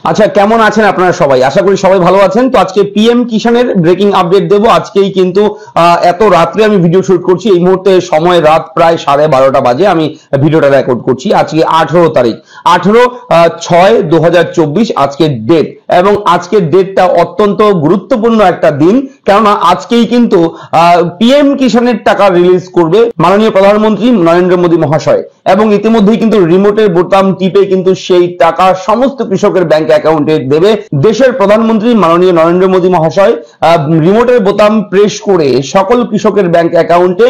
আচ্ছা, কেমন আছেন আপনারা সবাই? আশা করি সবাই ভালো আছেন। তো আজকে পিএম কিষানের ব্রেকিং আপডেট দেবো। আজকেই কিন্তু এত রাত্রে আমি ভিডিও শুট করছি। এই মুহূর্তে সময় রাত প্রায় 12:30 বাজে আমি ভিডিওটা রেকর্ড করছি। আজকে 18 তারিখ, 18/6/2024 আজকের ডেট। এবং আজকের ডেটটা অত্যন্ত গুরুত্বপূর্ণ একটা দিন, কেননা আজকেই কিন্তু পিএম কিষানের টাকা রিলিজ করবে মাননীয় প্রধানমন্ত্রী নরেন্দ্র মোদী মহাশয়। এবং ইতিমধ্যেই কিন্তু রিমোটের বোতাম টিপে কিন্তু সেই টাকা সমস্ত কৃষকের ব্যাংক অ্যাকাউন্টে দেবে দেশের প্রধানমন্ত্রী মাননীয় নরেন্দ্র মোদী মহাশয়। রিমোটের বোতাম প্রেস করে সকল কৃষকের ব্যাংক অ্যাকাউন্টে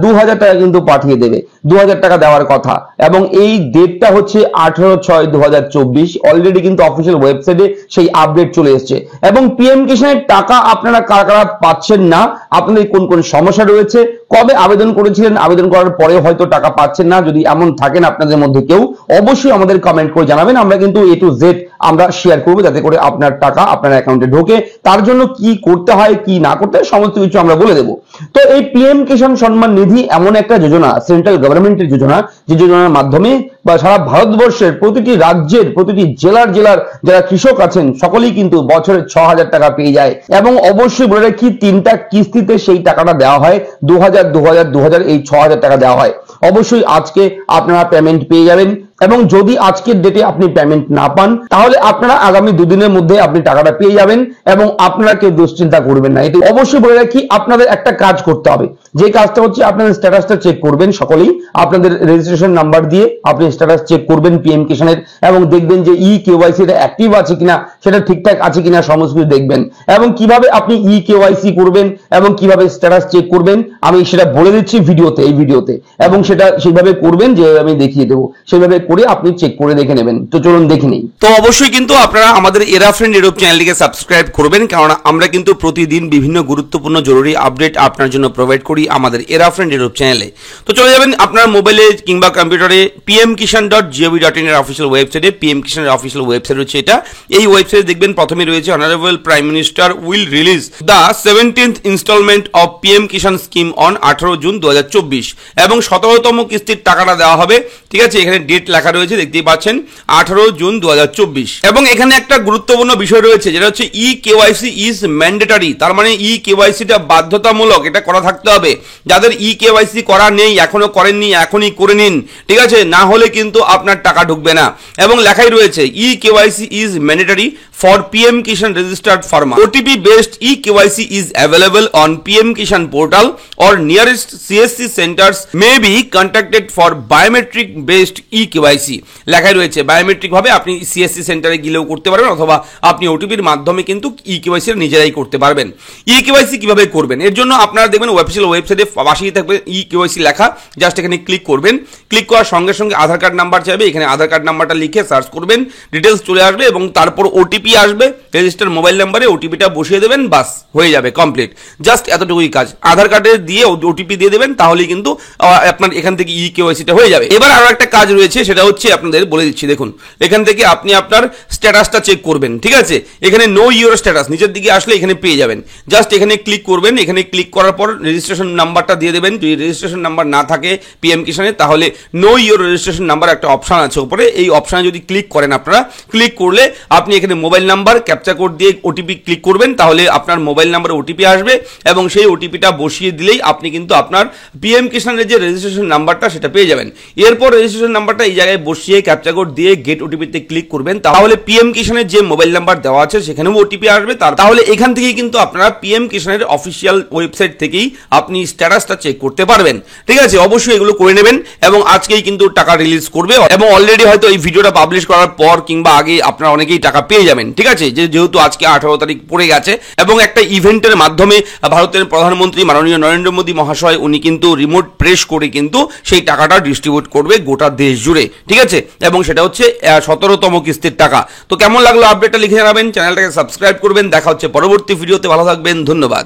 2000 টাকা কিন্তু পাঠিয়ে দেবে। 2000 টাকা দেওয়ার কথা। এবং এই ডেটটা হচ্ছে 18/6/2024। অলরেডি কিন্তু অফিসিয়াল ওয়েবসাইটে সেই আপডেট চলে এসেছে। এবং পিএম কিষানের টাকা আপনারা কারা কারা পাচ্ছেন না, আপনাদের কোন কোন সমস্যা রয়েছে, কবে আবেদন করেছিলেন, আবেদন করার পরেও হয়তো টাকা পাচ্ছেন না, যদি এমন থাকেন আপনাদের মধ্যে কেউ, অবশ্যই আমাদের কমেন্ট করে জানাবেন। আমরা কিন্তু A to Z আমরা শেয়ার করবো, যাতে করে আপনার টাকা আপনার অ্যাকাউন্টে ঢোকে। তার জন্য কি করতে হয় কি না করতে হয় সমস্ত কিছু আমরা বলে দেবো। তো এই পিএম কিষান সম্মান নিধি এমন একটা যোজনা, সেন্ট্রাল গভর্নমেন্টের যোজনা, যে যোজনার মাধ্যমে বা সারা ভারতবর্ষের প্রতিটি রাজ্যের প্রতিটি জেলার যারা কৃষক আছেন সকলেই কিন্তু বছরে 6000 টাকা পেয়ে যায়। এবং অবশ্যই বলে রাখি, 3টা কিস্তিতে সেই টাকাটা দেওয়া হয়। 2000 এই 6000 টাকা দেওয়া হয়। অবশ্যই আজকে আপনারা পেমেন্ট পেয়ে যাবেন। এবং যদি আজকের ডেটে আপনি পেমেন্ট না পান, তাহলে আপনারা আগামী দুদিনের মধ্যে আপনি টাকাটা পেয়ে যাবেন। এবং আপনারা কেউ দুশ্চিন্তা করবেন না। এটি অবশ্যই বলে রাখি, আপনাদের একটা কাজ করতে হবে। যে কাজটা হচ্ছে আপনাদের স্ট্যাটাসটা চেক করবেন সকলেই। আপনাদের রেজিস্ট্রেশন নাম্বার দিয়ে আপনি স্ট্যাটাস চেক করবেন পিএম কিষানের, এবং দেখবেন যে কেওয়াইসি এটা অ্যাক্টিভ আছে কিনা, সেটা ঠিকঠাক আছে কিনা, সমস্ত কিছু দেখবেন। এবং কিভাবে আপনি কেওয়াইসি করবেন এবং কিভাবে স্ট্যাটাস চেক করবেন আমি সেটা বলে দিচ্ছি এই ভিডিওতে। এবং সেটা সেইভাবে করবেন, যে আমি দেখিয়ে দেবো, সেইভাবে করে আপনি চেক করে দেখে নেবেন। তো চলুন দেখে নিই। তো অবশ্যই কিন্তু আপনারা আমাদের এরা ফ্রেন্ড ইউটিউব চ্যানেলটিকে সাবস্ক্রাইব করবেন, কারণ আমরা কিন্তু প্রতিদিন বিভিন্ন গুরুত্বপূর্ণ জরুরি আপডেট আপনার জন্য প্রোভাইড করি আমাদের এরা ফ্রেন্ড ইউটিউব চ্যানেলে। তো চলে যাবেন আপনার মোবাইলে কিংবা কম্পিউটারে pmkishan.gov.in এর অফিসিয়াল ওয়েবসাইটে। পিএম কিষানের অফিসিয়াল ওয়েবসাইট হচ্ছে এটা। এই ওয়েবসাইটে দেখবেন প্রথমে রয়েছে honourable prime minister will release the 17th instalment of PM Kisan scheme on 18 June 2024। এবং 17তম কিস্তির টাকাটা দেওয়া হবে। ঠিক আছে, এখানে ডেট লেখা রয়েছে, দেখতেই পাচ্ছেন 18 জুন 2024। এবং এখানে একটা গুরুত্বপূর্ণ বিষয় রয়েছে, যেটা হচ্ছে কেওয়াইসি ইজ ম্যান্ডেটরি। তার মানে কেওয়াইসিটা বাধ্যতামূলক, এটা করা থাকতে হবে। যাদের কেওয়াইসি করা নেই, এখনো করেননি, এখনই করে নিন। ঠিক আছে, না হলে কিন্তু আপনার টাকা ঢুকবে না। এবং লেখাই রয়েছে KYC is mandatory for PM Kishan registered farmer. OTP based eKYC is available on PM Kishan portal or nearest CSC centers may be contacted for biometric based eKYC. লেখাই রয়েছে বায়োমেট্রিক ভাবে আপনি CSC সেন্টারে গিয়েও করতে পারবেন, অথবা আপনি ওটিপির মাধ্যমে কিন্তু eKYC নিজেরাই করতে পারবেন। eKYC কিভাবে করবেন, এর জন্য আপনারা দেখবেন অফিসিয়াল ওয়েবসাইটে পাশেই থাকবে eKYC লেখা। জাস্ট এখানে ক্লিক করবেন। ক্লিক করার সঙ্গে সঙ্গে আধার কার্ড নাম্বার চাইবে, এখানে আধার কার্ড নাম্বারটা লিখে সার্চ করবেন, ডিটেলস চলে আসবে এবং তারপর ওটিপি আসবে। রেজিস্টার মোবাইল নাম্বারে ওটিপিটা বসিয়ে দেবেন, বাস হয়ে যাবে কমপ্লিট। জাস্ট এতটুকুই কাজ। আধার কার্ডে দিয়ে ওটিপি দিয়ে দেবেন, তাহলেই কিন্তু আপনার এখান থেকে কেওয়াইসিটা হয়ে যাবে। এবার আরো একটা কাজ রয়েছে, সেটা হচ্ছে আপনাদের বলে দিচ্ছি। দেখুন, এখান থেকে আপনি আপনার স্ট্যাটাসটা চেক করবেন। ঠিক আছে, এখানে নো ইউর স্ট্যাটাস নিচের দিকে আসলে এখানে পেয়ে যাবেন। জাস্ট এখানে ক্লিক করবেন। এখানে ক্লিক করার পর রেজিস্ট্রেশন নাম্বারটা দিয়ে দেবেন। যদি রেজিস্ট্রেশন নাম্বার না থাকে পিএম কিষানে, তাহলে নো ইউর রেজিস্ট্রেশন নাম্বার একটা অপশন আছে উপরে। এই অপশনে যদি ক্লিক করেন, আপনারা ক্লিক করলে আপনি এখানে মোবাইল নাম্বার ক্যাপচা কোড দিয়ে ওটিপি ক্লিক করবেন, তাহলে আপনার মোবাইল নাম্বারে ওটিপি আসবে এবং সেই ওটিপিটা বসিয়ে দিলেই আপনি কিন্তু আপনার পিএম কিষানের যে রেজিস্ট্রেশন নাম্বারটা সেটা পেয়ে যাবেন। এরপর রেজিস্ট্রেশন নাম্বারটা এই জায়গায় বসিয়ে ক্যাপচা কোড দিয়ে গেট ওটিপিতে ক্লিক করবেন, তাহলে পিএম কিষানের যে মোবাইল নাম্বার দেওয়া আছে সেখানেও ওটিপি আসবে। তাহলে এখান থেকেই কিন্তু আপনারা পিএম কিষানের অফিসিয়াল ওয়েবসাইট থেকেই আপনি স্ট্যাটাসটা চেক করতে পারবেন। ঠিক আছে, অবশ্যই এগুলো করে নেবেন। এবং আজকেই কিন্তু টাকা রিলিজ করবে, এবং অলরেডি হয়তো এই ভিডিওটা পাবলিশ করার পর কিংবা আগে আপনারা অনেকেই টাকা পেয়ে যাবেন। ঠিক আছে, যেহেতু আজকে 18 তারিখ পড়ে গেছে এবং একটা ইভেন্টের মাধ্যমে ভারতের প্রধানমন্ত্রী মাননীয় নরেন্দ্র মোদী মহাশয় উনি কিন্তু রিমোট প্রেস করে কিন্তু সেই টাকাটা ডিস্ট্রিবিউট করবে গোটা দেশ জুড়ে। ঠিক আছে, এবং সেটা হচ্ছে 17তম কিস্তির টাকা। তো কেমন লাগলো আপডেটটা লিখে জানাবেন, চ্যানেলটাকে সাবস্ক্রাইব করবেন। দেখা হচ্ছে পরবর্তী ভিডিওতে, ভালো থাকবেন, ধন্যবাদ।